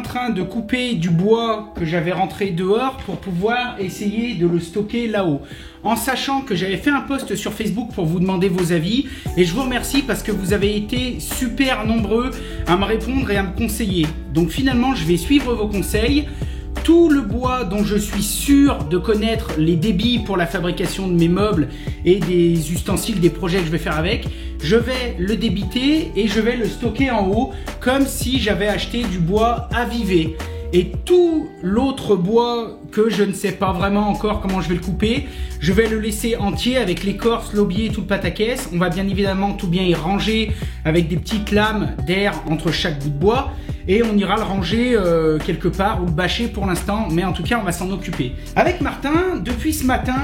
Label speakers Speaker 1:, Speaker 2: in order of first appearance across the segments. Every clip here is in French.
Speaker 1: train de couper du bois que j'avais rentré dehors pour pouvoir essayer de le stocker là-haut. En sachant que j'avais fait un post sur Facebook pour vous demander vos avis. Et je vous remercie parce que vous avez été super nombreux à me répondre et à me conseiller. Donc finalement, je vais suivre vos conseils. Tout le bois dont je suis sûr de connaître les débits pour la fabrication de mes meubles et des ustensiles, des projets que je vais faire avec, je vais le débiter et je vais le stocker en haut comme si j'avais acheté du bois avivé. Et tout l'autre bois que je ne sais pas vraiment encore comment je vais le couper, je vais le laisser entier avec l'écorce, l'aubier et tout le pataquès. On va bien évidemment tout bien y ranger avec des petites lames d'air entre chaque bout de bois. Et on ira le ranger quelque part ou le bâcher pour l'instant. Mais en tout cas, on va s'en occuper. Avec Martin, depuis ce matin,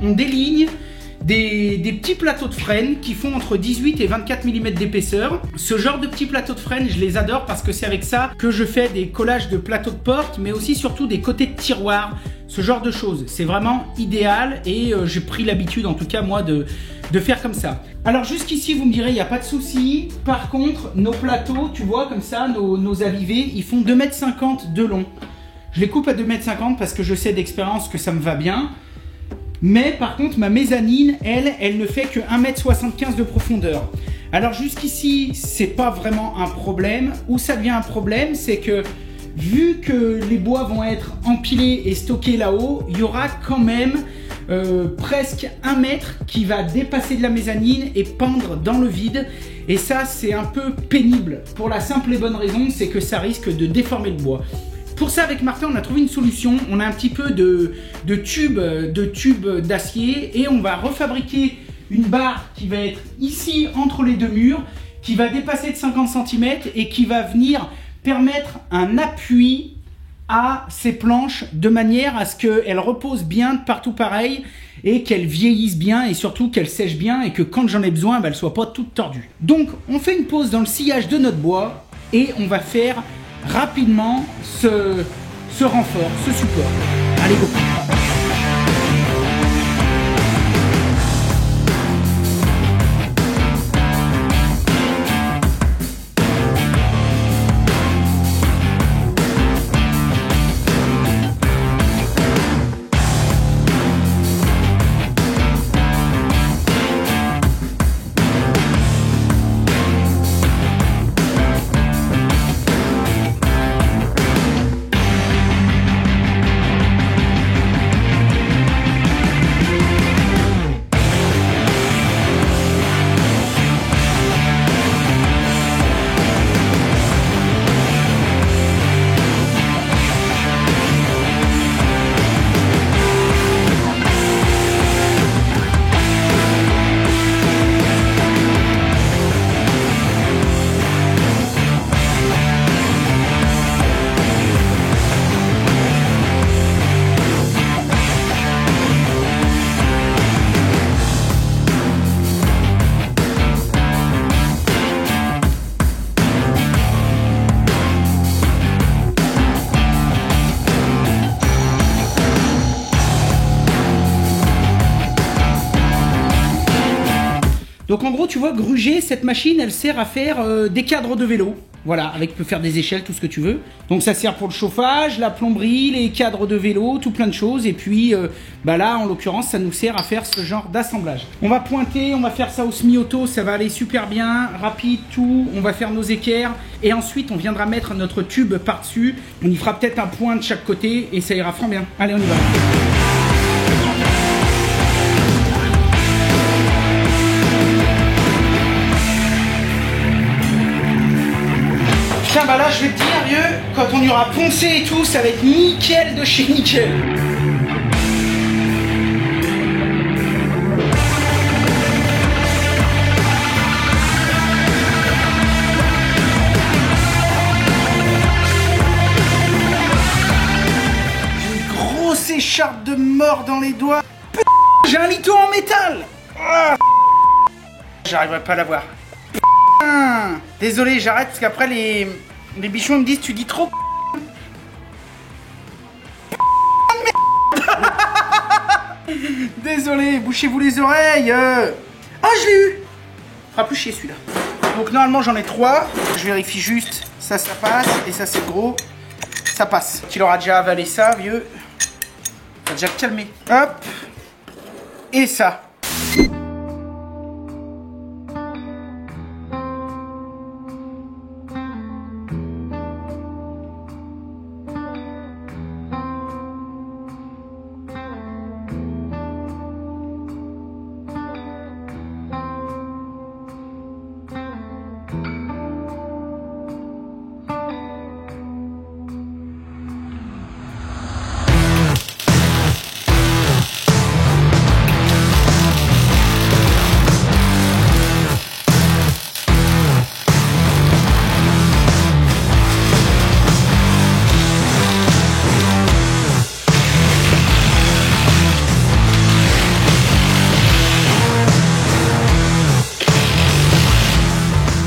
Speaker 1: on déligne des petits plateaux de frêne qui font entre 18 et 24 mm d'épaisseur. Ce genre de petits plateaux de frêne, je les adore parce que c'est avec ça que je fais des collages de plateaux de porte, mais aussi surtout des côtés de tiroirs, ce genre de choses. C'est vraiment idéal et j'ai pris l'habitude en tout cas moi de faire comme ça. Alors jusqu'ici vous me direz il n'y a pas de souci. Par contre nos plateaux, tu vois comme ça, nos avivés, ils font 2,50 m de long. Je les coupe à 2,50 m parce que je sais d'expérience que ça me va bien. Mais par contre ma mezzanine, elle ne fait que 1,75 m de profondeur. Alors jusqu'ici c'est pas vraiment un problème. Où ça devient un problème, c'est que vu que les bois vont être empilés et stockés là-haut, il y aura quand même presque 1 mètre qui va dépasser de la mezzanine et pendre dans le vide. Et ça c'est un peu pénible pour la simple et bonne raison, c'est que ça risque de déformer le bois. Pour ça, avec Martin, on a trouvé une solution. On a un petit peu de tubes d'acier et on va refabriquer une barre qui va être ici entre les deux murs, qui va dépasser de 50 cm et qui va venir permettre un appui à ces planches de manière à ce qu'elles reposent bien de partout pareil et qu'elles vieillissent bien et surtout qu'elles sèchent bien et que quand j'en ai besoin, elles ne soient pas toutes tordues. Donc, on fait une pause dans le sillage de notre bois et on va faire rapidement ce renfort, ce support. Allez, go! Donc en gros, tu vois, gruger, cette machine, elle sert à faire des cadres de vélo. Voilà, avec peut faire des échelles, tout ce que tu veux. Donc ça sert pour le chauffage, la plomberie, les cadres de vélo, tout plein de choses. Et puis là, en l'occurrence, ça nous sert à faire ce genre d'assemblage. On va pointer, on va faire ça au semi-auto, ça va aller super bien, rapide, tout. On va faire nos équerres. Et ensuite, on viendra mettre notre tube par-dessus. On y fera peut-être un point de chaque côté et ça ira franc bien. Allez, on y va. Putain, bah là, je vais te dire, vieux, quand on y aura poncé et tout, ça va être nickel de chez nickel. J'ai une grosse écharpe de mort dans les doigts. Putain, j'ai un lito en métal. Ah, j'arriverai pas à l'avoir. Désolé, j'arrête parce qu'après les bichons me disent tu dis trop. Désolé, bouchez-vous les oreilles. Ah, je l'ai eu. Fera plus chier celui-là. Donc normalement j'en ai 3. Je vérifie juste ça passe, et ça c'est gros, ça passe. Tu l'auras déjà avalé ça, vieux. T'as déjà calmé. Hop. Et ça.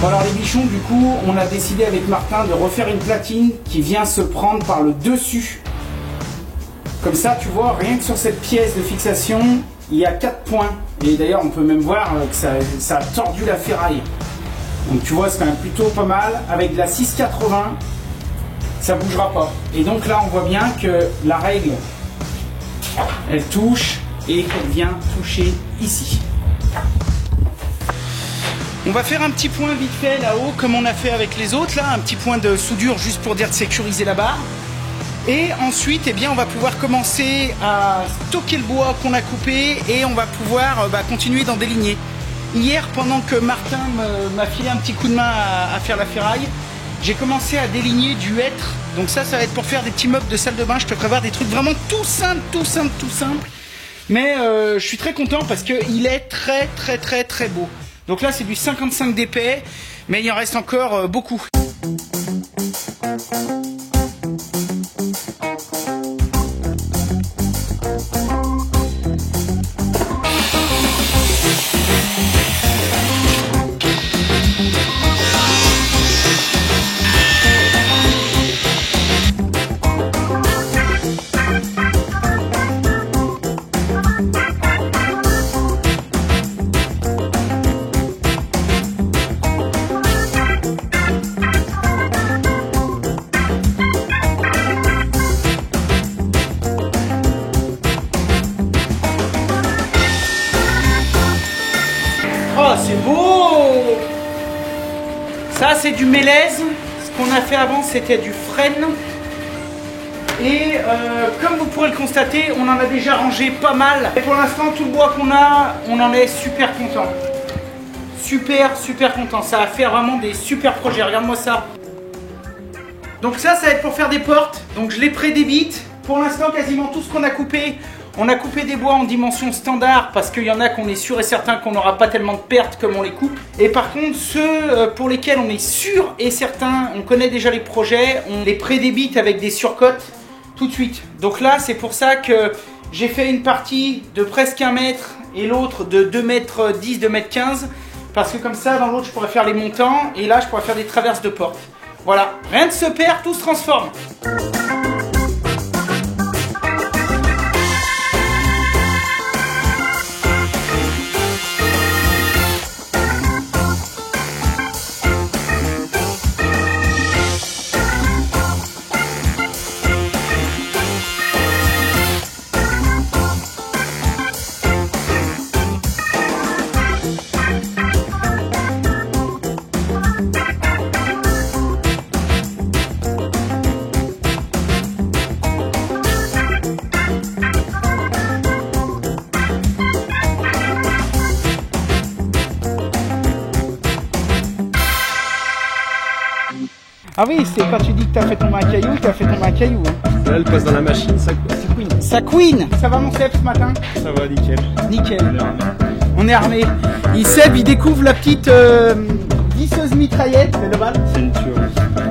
Speaker 2: Bon alors les bichons, du coup, on a décidé avec Martin de refaire une platine qui vient se prendre par le dessus. Comme ça, tu vois, rien que sur cette pièce de fixation, il y a 4 points. Et d'ailleurs, on peut même voir que ça a tordu la ferraille. Donc tu vois, c'est quand même plutôt pas mal. Avec de la 680, ça bougera pas. Et donc là, on voit bien que la règle, elle touche et qu'elle vient toucher ici.
Speaker 1: On va faire un petit point vite fait là-haut, comme on a fait avec les autres, là, un petit point de soudure juste pour dire de sécuriser la barre. Et ensuite, eh bien, on va pouvoir commencer à stocker le bois qu'on a coupé et on va pouvoir continuer d'en déligner. Hier, pendant que Martin m'a filé un petit coup de main à faire la ferraille, j'ai commencé à déligner du hêtre. Donc ça va être pour faire des petits meubles de salle de bain. Je te prépare des trucs vraiment tout simples. Mais je suis très content parce qu'il est très beau. Donc là, c'est du 55 d'épais, mais il en reste encore beaucoup. Oh, c'est beau! Ça, c'est du mélèze. Ce qu'on a fait avant, c'était du frêne. Et comme vous pourrez le constater, on en a déjà rangé pas mal. Et pour l'instant, tout le bois qu'on a, on en est super content. Super content. Ça va faire vraiment des super projets. Regarde-moi ça. Donc ça va être pour faire des portes. Donc je les prédébite. Pour l'instant, quasiment tout ce qu'on a coupé, on a coupé des bois en dimension standard parce qu'il y en a qu'on est sûr et certain qu'on n'aura pas tellement de pertes comme on les coupe. Et par contre, ceux pour lesquels on est sûr et certain, on connaît déjà les projets, on les prédébite avec des surcotes tout de suite. Donc là, c'est pour ça que j'ai fait une partie de presque 1 mètre et l'autre de 2,10 m, 2,15 m. Parce que comme ça, dans l'autre, je pourrais faire les montants et là, je pourrais faire des traverses de porte. Voilà, rien ne se perd, tout se transforme. Ah oui, c'est quand tu dis que t'as fait tomber un caillou, t'as fait tomber un caillou. Hein.
Speaker 3: Là, elle passe dans la machine, ça queen.
Speaker 1: Ça queen. Ça va mon Seb ce matin?
Speaker 3: Ça va, nickel.
Speaker 1: Nickel. On est armé. Seb, il découvre la petite visseuse mitraillette. C'est le bal.
Speaker 3: C'est une tuerie.